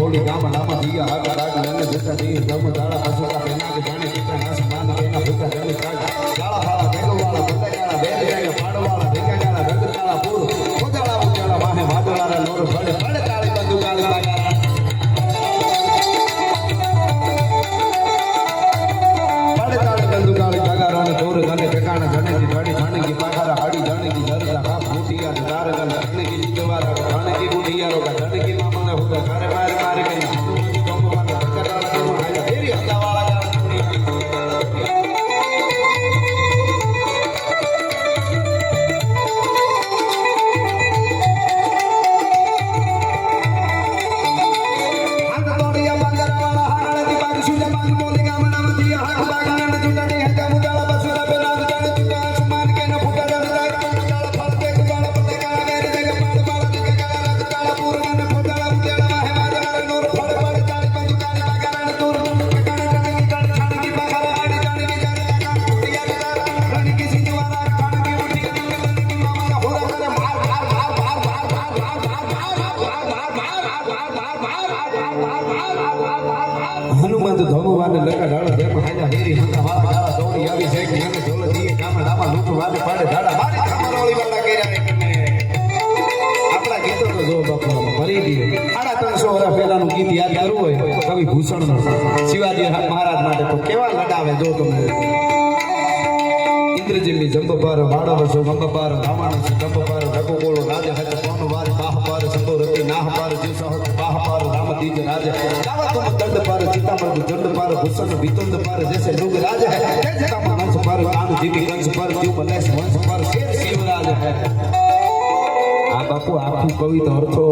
दौड़ी गाम लामा दिया हाथ राग नन्हे भूखा दी जम दाड़ा पशु का कहना के जाने कितना नास मान केना भूखा जन काग काला वाला बेगो वाला बंदा काला बेद गया पाड़ वाला देखा काला रंग काला पूर उजाला उजाला वाहे वादळा नूर बड़े बड़े काली बंदू काला लगा बड़े काली बंदू काली लगा रोने तोर गले ठिकाना जने की बड़ी खाने की पाखरा हाड़ी जाने की जरदा का फूटिया दार गल खाने की जीवारा खाने की बुढ़िया रो का जाने की मामा ने हुआ करे मार मार के हनुमंत धोमवान लगा ढाल दे हाजा हेरी हंता वाला डाला दौड़ी आवी से कि हने ढोल दिए काम डामा लूट वाले पाड़े ढाला मारी खमरोली वाला केरा ने कने આપડા ગીતો તો જો બાપુ ભરી દીએ 350 વર્ષ પહેલાનું ગીત યાદ કરવું હોય કવિ ભૂષણનું શિવાજી મહારાજ માટે તો કેવા લડાવે જો તમે इंद्रजिम्मी जंबपार वाड़वसो गंबपार रावणसो जंबपार रघुगोलो राज हत पौनवार बाहपार संभोरति नाहपार जीवसहत बाहपार रामदीज राज दावतुम दंडपार चितामर्द दंडपार भूषण वितुंडपार जैसे लोग राज है जैसे काम वंश पार कान जीवी वंश पार जीव मलेश वंश पार शेर शिवराज है आ बापू आखू कवि तो अर्थो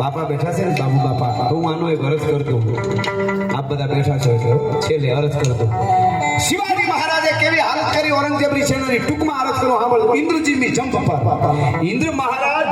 बापा बैठा छे ने बाबू बापा तो हूँ आनो एक अर्थ करतो आप बधा बैठा छो એટલે છેલ્લે अर्थ करतो शिवाजी महाराजे केवी हालत करी औरंगजेबनी सेनानी टूंकमां अर्थ करो हांभळ इंद्रजिम्मी जंबपार इंद्र महाराज